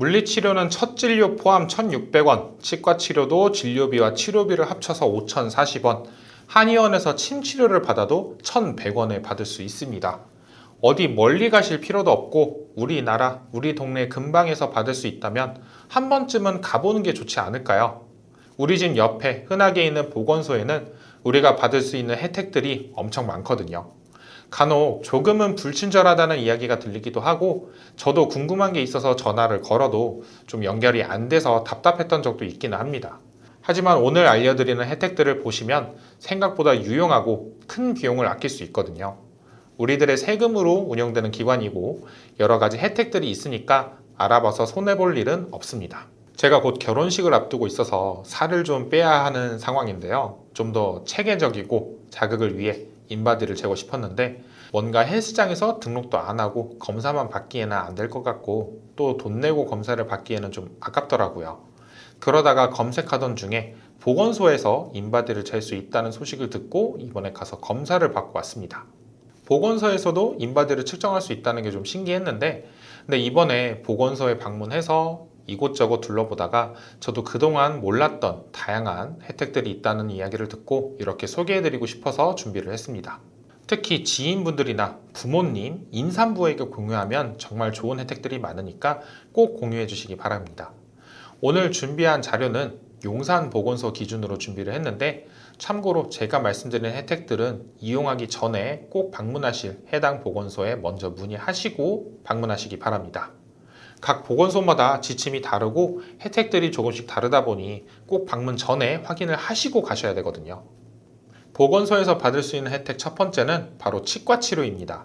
물리치료는 첫 진료 포함 1,600원, 치과치료도 진료비와 치료비를 합쳐서 5,040원, 한의원에서 침치료를 받아도 1,100원에 받을 수 있습니다. 어디 멀리 가실 필요도 없고 우리나라, 우리 동네 근방에서 받을 수 있다면 한 번쯤은 가보는 게 좋지 않을까요? 우리 집 옆에 흔하게 있는 보건소에는 우리가 받을 수 있는 혜택들이 엄청 많거든요. 간혹 조금은 불친절하다는 이야기가 들리기도 하고 저도 궁금한 게 있어서 전화를 걸어도 좀 연결이 안 돼서 답답했던 적도 있기는 합니다. 하지만 오늘 알려드리는 혜택들을 보시면 생각보다 유용하고 큰 비용을 아낄 수 있거든요. 우리들의 세금으로 운영되는 기관이고 여러 가지 혜택들이 있으니까 알아봐서 손해볼 일은 없습니다. 제가 곧 결혼식을 앞두고 있어서 살을 좀 빼야 하는 상황인데요. 좀 더 체계적이고 자극을 위해 인바디를 재고 싶었는데 뭔가 헬스장에서 등록도 안 하고 검사만 받기에는 안 될 것 같고 또 돈 내고 검사를 받기에는 좀 아깝더라고요. 그러다가 검색하던 중에 보건소에서 인바디를 잴 수 있다는 소식을 듣고 이번에 가서 검사를 받고 왔습니다. 보건소에서도 인바디를 측정할 수 있다는 게 좀 신기했는데 근데 이번에 보건소에 방문해서 이곳저곳 둘러보다가 저도 그동안 몰랐던 다양한 혜택들이 있다는 이야기를 듣고 이렇게 소개해드리고 싶어서 준비를 했습니다. 특히 지인분들이나 부모님, 임산부에게 공유하면 정말 좋은 혜택들이 많으니까 꼭 공유해 주시기 바랍니다. 오늘 준비한 자료는 용산보건소 기준으로 준비를 했는데 참고로 제가 말씀드린 혜택들은 이용하기 전에 꼭 방문하실 해당 보건소에 먼저 문의하시고 방문하시기 바랍니다. 각 보건소마다 지침이 다르고 혜택들이 조금씩 다르다 보니 꼭 방문 전에 확인을 하시고 가셔야 되거든요. 보건소에서 받을 수 있는 혜택 첫 번째는 바로 치과치료입니다.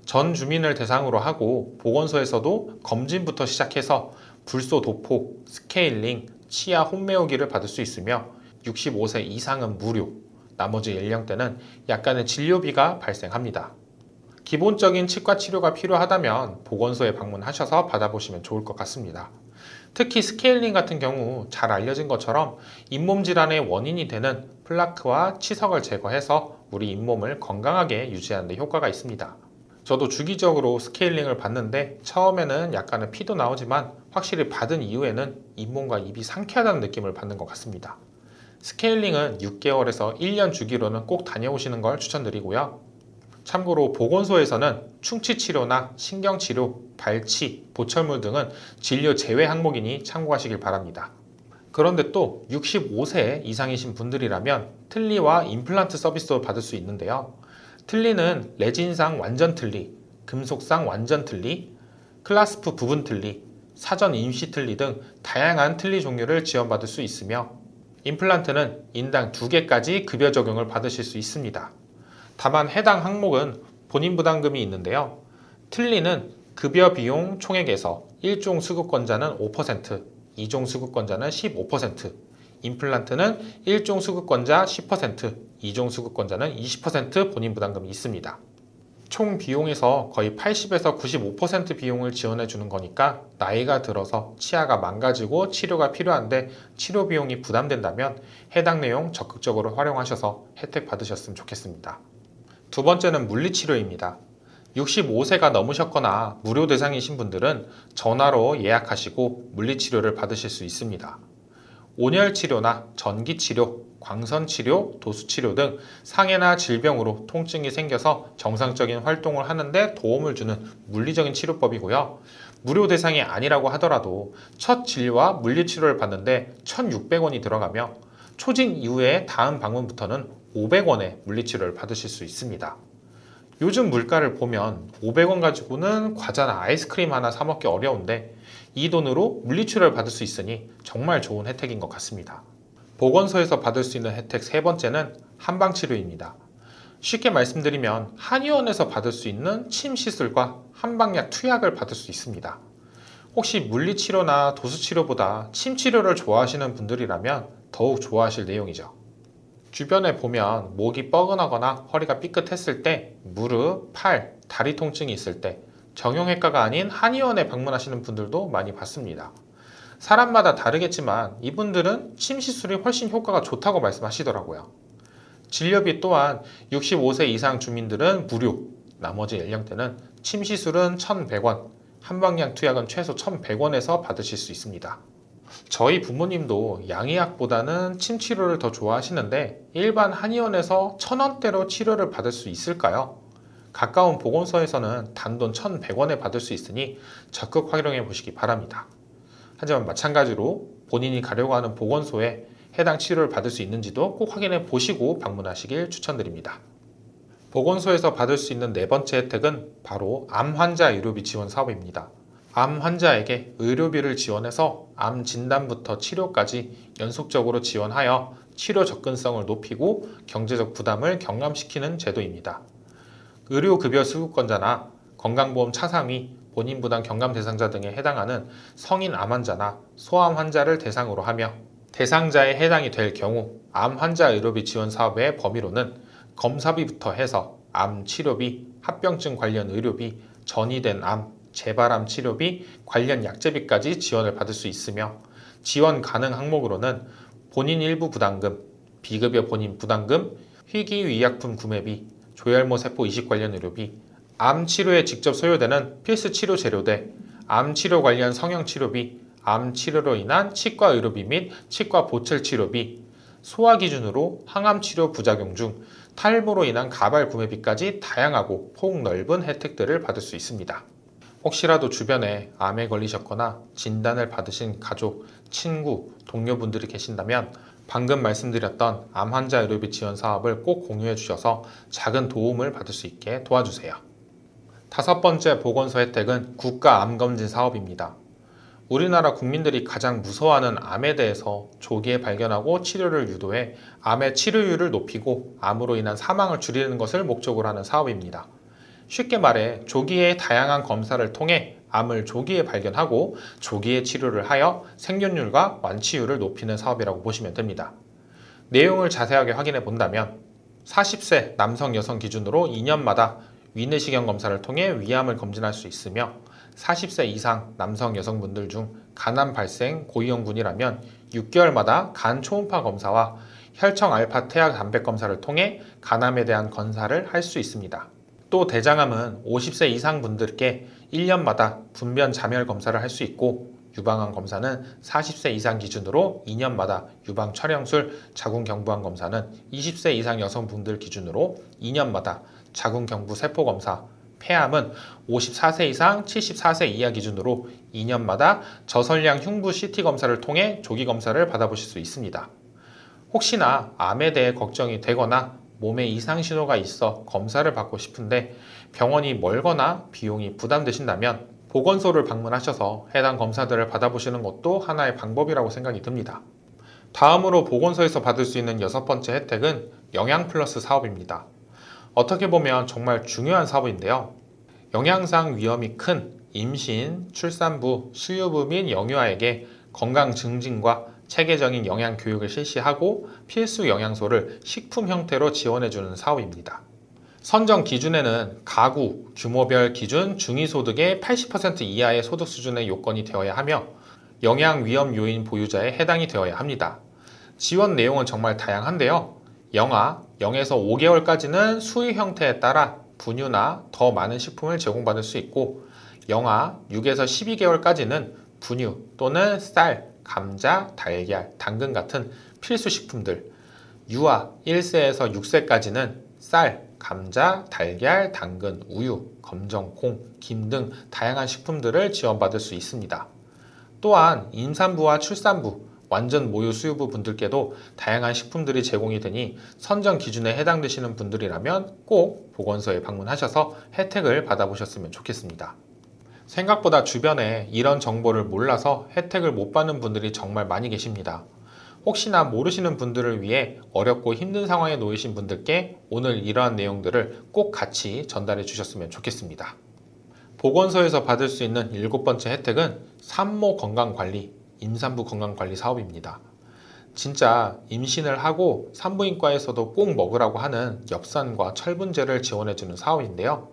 전 주민을 대상으로 하고 보건소에서도 검진부터 시작해서 불소 도포, 스케일링, 치아 홈메오기를 받을 수 있으며 65세 이상은 무료, 나머지 연령대는 약간의 진료비가 발생합니다. 기본적인 치과 치료가 필요하다면 보건소에 방문하셔서 받아보시면 좋을 것 같습니다. 특히 스케일링 같은 경우 잘 알려진 것처럼 잇몸 질환의 원인이 되는 플라크와 치석을 제거해서 우리 잇몸을 건강하게 유지하는 데 효과가 있습니다. 저도 주기적으로 스케일링을 받는데 처음에는 약간의 피도 나오지만 확실히 받은 이후에는 잇몸과 입이 상쾌하다는 느낌을 받는 것 같습니다. 스케일링은 6개월에서 1년 주기로는 꼭 다녀오시는 걸 추천드리고요. 참고로 보건소에서는 충치치료나 신경치료, 발치, 보철물 등은 진료 제외 항목이니 참고하시길 바랍니다. 그런데 또 65세 이상이신 분들이라면 틀니와 임플란트 서비스도 받을 수 있는데요. 틀니는 레진상 완전 틀니, 금속상 완전 틀니, 클라스프 부분 틀니, 사전 임시 틀니 등 다양한 틀니 종류를 지원받을 수 있으며 임플란트는 인당 2개까지 급여 적용을 받으실 수 있습니다. 다만 해당 항목은 본인 부담금이 있는데요. 틀니는 급여 비용 총액에서 1종 수급권자는 5%, 2종 수급권자는 15%, 임플란트는 1종 수급권자 10%, 2종 수급권자는 20% 본인 부담금이 있습니다. 총 비용에서 거의 80에서 95% 비용을 지원해 주는 거니까 나이가 들어서 치아가 망가지고 치료가 필요한데 치료 비용이 부담된다면 해당 내용 적극적으로 활용하셔서 혜택 받으셨으면 좋겠습니다. 두 번째는 물리치료입니다. 65세가 넘으셨거나 무료 대상이신 분들은 전화로 예약하시고 물리치료를 받으실 수 있습니다. 온열치료나 전기치료, 광선치료, 도수치료 등 상해나 질병으로 통증이 생겨서 정상적인 활동을 하는데 도움을 주는 물리적인 치료법이고요. 무료 대상이 아니라고 하더라도 첫 진료와 물리치료를 받는데 1,600원이 들어가며 초진 이후에 다음 방문부터는 500원의 물리치료를 받으실 수 있습니다. 요즘 물가를 보면 500원 가지고는 과자나 아이스크림 하나 사 먹기 어려운데 이 돈으로 물리치료를 받을 수 있으니 정말 좋은 혜택인 것 같습니다. 보건소에서 받을 수 있는 혜택 세 번째는 한방치료입니다. 쉽게 말씀드리면 한의원에서 받을 수 있는 침 시술과 한방약 투약을 받을 수 있습니다. 혹시 물리치료나 도수치료보다 침치료를 좋아하시는 분들이라면 더욱 좋아하실 내용이죠. 주변에 보면 목이 뻐근하거나 허리가 삐끗했을 때, 무릎, 팔, 다리 통증이 있을 때 정형외과가 아닌 한의원에 방문하시는 분들도 많이 봤습니다. 사람마다 다르겠지만 이분들은 침 시술이 훨씬 효과가 좋다고 말씀하시더라고요. 진료비 또한 65세 이상 주민들은 무료, 나머지 연령대는 침 시술은 1,100원, 한방향 투약은 최소 1,100원에서 받으실 수 있습니다. 저희 부모님도 양의학보다는 침 치료를 더 좋아하시는데 일반 한의원에서 1,000원대로 치료를 받을 수 있을까요? 가까운 보건소에서는 단돈 1,100원에 받을 수 있으니 적극 활용해 보시기 바랍니다. 하지만 마찬가지로 본인이 가려고 하는 보건소에 해당 치료를 받을 수 있는지도 꼭 확인해 보시고 방문하시길 추천드립니다. 보건소에서 받을 수 있는 네 번째 혜택은 바로 암 환자 의료비 지원 사업입니다. 암 환자에게 의료비를 지원해서 암 진단부터 치료까지 연속적으로 지원하여 치료 접근성을 높이고 경제적 부담을 경감시키는 제도입니다. 의료급여 수급권자나 건강보험 차상위, 본인 부담 경감 대상자 등에 해당하는 성인 암 환자나 소암 환자를 대상으로 하며 대상자에 해당이 될 경우 암 환자 의료비 지원 사업의 범위로는 검사비부터 해서 암 치료비, 합병증 관련 의료비, 전이된 암, 재발암 치료비, 관련 약제비까지 지원을 받을 수 있으며 지원 가능 항목으로는 본인 일부 부담금, 비급여 본인 부담금, 희귀의약품 구매비, 조혈모 세포 이식 관련 의료비, 암 치료에 직접 소요되는 필수 치료 재료대, 암 치료 관련 성형 치료비, 암 치료로 인한 치과 의료비 및 치과 보철 치료비, 소아 기준으로 항암 치료 부작용 중 탈모로 인한 가발 구매비까지 다양하고 폭넓은 혜택들을 받을 수 있습니다. 혹시라도 주변에 암에 걸리셨거나 진단을 받으신 가족, 친구, 동료분들이 계신다면 방금 말씀드렸던 암 환자 의료비 지원 사업을 꼭 공유해 주셔서 작은 도움을 받을 수 있게 도와주세요. 다섯 번째 보건소 혜택은 국가 암검진 사업입니다. 우리나라 국민들이 가장 무서워하는 암에 대해서 조기에 발견하고 치료를 유도해 암의 치료율을 높이고 암으로 인한 사망을 줄이는 것을 목적으로 하는 사업입니다. 쉽게 말해 조기에 다양한 검사를 통해 암을 조기에 발견하고 조기에 치료를 하여 생존율과 완치율을 높이는 사업이라고 보시면 됩니다. 내용을 자세하게 확인해 본다면 40세 남성 여성 기준으로 2년마다 위내시경 검사를 통해 위암을 검진할 수 있으며 40세 이상 남성 여성분들 중 간암 발생 고위험군이라면 6개월마다 간 초음파 검사와 혈청 알파 태아 단백 검사를 통해 간암에 대한 검사를 할 수 있습니다. 또 대장암은 50세 이상 분들께 1년마다 분변 자멸 검사를 할 수 있고 유방암 검사는 40세 이상 기준으로 2년마다 유방 촬영술 자궁경부암 검사는 20세 이상 여성분들 기준으로 2년마다 자궁경부 세포 검사, 폐암은 54세 이상 74세 이하 기준으로 2년마다 저선량 흉부 CT 검사를 통해 조기 검사를 받아보실 수 있습니다. 혹시나 암에 대해 걱정이 되거나 몸에 이상 신호가 있어 검사를 받고 싶은데 병원이 멀거나 비용이 부담되신다면 보건소를 방문하셔서 해당 검사들을 받아보시는 것도 하나의 방법이라고 생각이 듭니다. 다음으로 보건소에서 받을 수 있는 여섯 번째 혜택은 영양플러스 사업입니다. 어떻게 보면 정말 중요한 사업인데요. 영양상 위험이 큰 임신, 출산부, 수유부 및 영유아에게 건강 증진과 체계적인 영양 교육을 실시하고 필수 영양소를 식품 형태로 지원해주는 사업입니다. 선정 기준에는 가구, 규모별 기준 중위소득의 80% 이하의 소득 수준의 요건이 되어야 하며 영양 위험 요인 보유자에 해당이 되어야 합니다. 지원 내용은 정말 다양한데요. 영아 0에서 5개월까지는 수유 형태에 따라 분유나 더 많은 식품을 제공받을 수 있고 영아 6에서 12개월까지는 분유 또는 쌀, 감자, 달걀, 당근 같은 필수 식품들, 유아 1세에서 6세까지는 쌀, 감자, 달걀, 당근, 우유, 검정, 콩, 김 등 다양한 식품들을 지원받을 수 있습니다. 또한 임산부와 출산부, 완전 모유 수유부 분들께도 다양한 식품들이 제공이 되니 선정 기준에 해당되시는 분들이라면 꼭 보건소에 방문하셔서 혜택을 받아보셨으면 좋겠습니다. 생각보다 주변에 이런 정보를 몰라서 혜택을 못 받는 분들이 정말 많이 계십니다. 혹시나 모르시는 분들을 위해 어렵고 힘든 상황에 놓이신 분들께 오늘 이러한 내용들을 꼭 같이 전달해 주셨으면 좋겠습니다. 보건소에서 받을 수 있는 일곱 번째 혜택은 산모 건강관리, 임산부 건강관리 사업입니다. 진짜 임신을 하고 산부인과에서도 꼭 먹으라고 하는 엽산과 철분제를 지원해주는 사업인데요.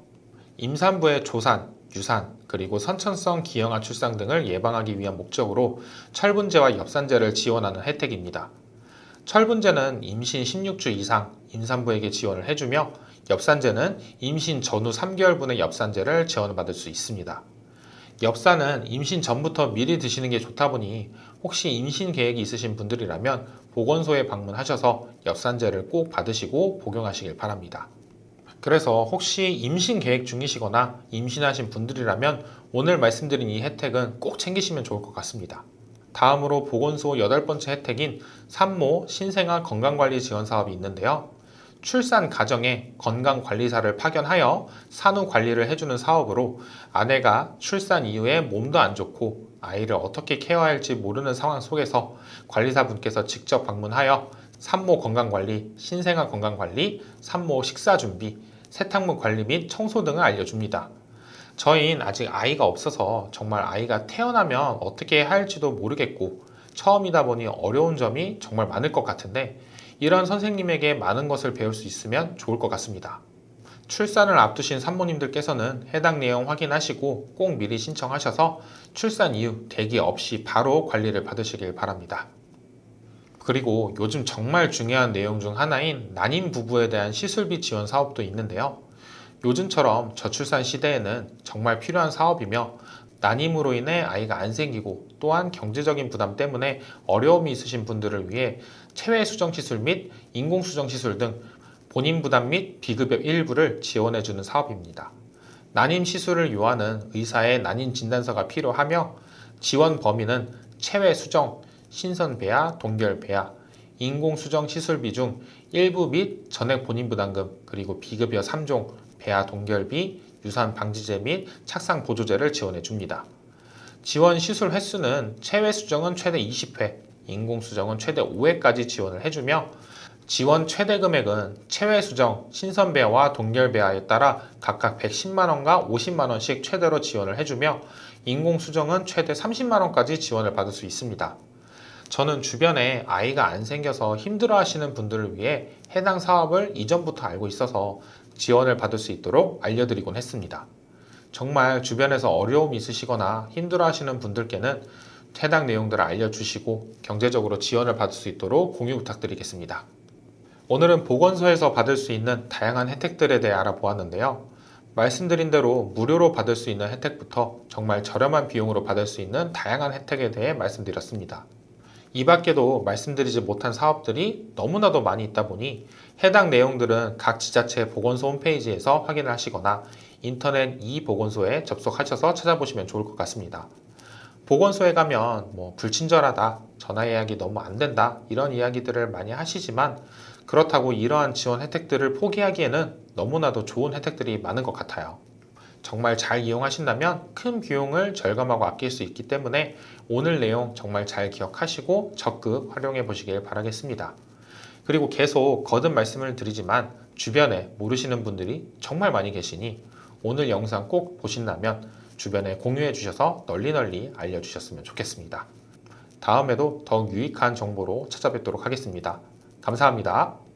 임산부의 조산, 유산, 그리고 선천성 기형아 출산 등을 예방하기 위한 목적으로 철분제와 엽산제를 지원하는 혜택입니다. 철분제는 임신 16주 이상 임산부에게 지원을 해주며 엽산제는 임신 전후 3개월분의 엽산제를 지원받을 수 있습니다. 엽산은 임신 전부터 미리 드시는 게 좋다 보니 혹시 임신 계획이 있으신 분들이라면 보건소에 방문하셔서 엽산제를 꼭 받으시고 복용하시길 바랍니다. 그래서 혹시 임신 계획 중이시거나 임신하신 분들이라면 오늘 말씀드린 이 혜택은 꼭 챙기시면 좋을 것 같습니다. 다음으로 보건소 8번째 혜택인 산모 신생아 건강관리 지원 사업이 있는데요. 출산 가정에 건강관리사를 파견하여 산후 관리를 해주는 사업으로 아내가 출산 이후에 몸도 안 좋고 아이를 어떻게 케어할지 모르는 상황 속에서 관리사분께서 직접 방문하여 산모 건강관리, 신생아 건강관리, 산모 식사준비, 세탁물 관리 및 청소 등을 알려줍니다. 저희는 아직 아이가 없어서 정말 아이가 태어나면 어떻게 해야 할지도 모르겠고 처음이다 보니 어려운 점이 정말 많을 것 같은데 이런 선생님에게 많은 것을 배울 수 있으면 좋을 것 같습니다. 출산을 앞두신 산모님들께서는 해당 내용 확인하시고 꼭 미리 신청하셔서 출산 이후 대기 없이 바로 관리를 받으시길 바랍니다. 그리고 요즘 정말 중요한 내용 중 하나인 난임 부부에 대한 시술비 지원 사업도 있는데요. 요즘처럼 저출산 시대에는 정말 필요한 사업이며 난임으로 인해 아이가 안 생기고 또한 경제적인 부담 때문에 어려움이 있으신 분들을 위해 체외 수정 시술 및 인공 수정 시술 등 본인 부담 및 비급여 일부를 지원해주는 사업입니다. 난임 시술을 요하는 의사의 난임 진단서가 필요하며 지원 범위는 체외 수정, 신선 배아, 동결 배아, 인공 수정 시술비 중 일부 및 전액 본인 부담금 그리고 비급여 3종, 배아 동결비, 유산 방지제 및 착상 보조제를 지원해 줍니다. 지원 시술 횟수는 체외 수정은 최대 20회, 인공 수정은 최대 5회까지 지원을 해주며 지원 최대 금액은 체외 수정, 신선 배아와 동결 배아에 따라 각각 110만원과 50만원씩 최대로 지원을 해주며 인공 수정은 최대 30만원까지 지원을 받을 수 있습니다. 저는 주변에 아이가 안 생겨서 힘들어 하시는 분들을 위해 해당 사업을 이전부터 알고 있어서 지원을 받을 수 있도록 알려드리곤 했습니다. 정말 주변에서 어려움이 있으시거나 힘들어 하시는 분들께는 해당 내용들을 알려주시고 경제적으로 지원을 받을 수 있도록 공유 부탁드리겠습니다. 오늘은 보건소에서 받을 수 있는 다양한 혜택들에 대해 알아보았는데요. 말씀드린 대로 무료로 받을 수 있는 혜택부터 정말 저렴한 비용으로 받을 수 있는 다양한 혜택에 대해 말씀드렸습니다. 이 밖에도 말씀드리지 못한 사업들이 너무나도 많이 있다 보니 해당 내용들은 각 지자체 보건소 홈페이지에서 확인을 하시거나 인터넷 보건소에 접속하셔서 찾아보시면 좋을 것 같습니다. 보건소에 가면 불친절하다, 전화 예약이 너무 안 된다 이런 이야기들을 많이 하시지만 그렇다고 이러한 지원 혜택들을 포기하기에는 너무나도 좋은 혜택들이 많은 것 같아요. 정말 잘 이용하신다면 큰 비용을 절감하고 아낄 수 있기 때문에 오늘 내용 정말 잘 기억하시고 적극 활용해 보시길 바라겠습니다. 그리고 계속 거듭 말씀을 드리지만 주변에 모르시는 분들이 정말 많이 계시니 오늘 영상 꼭 보신다면 주변에 공유해 주셔서 널리 알려주셨으면 좋겠습니다. 다음에도 더욱 유익한 정보로 찾아뵙도록 하겠습니다. 감사합니다.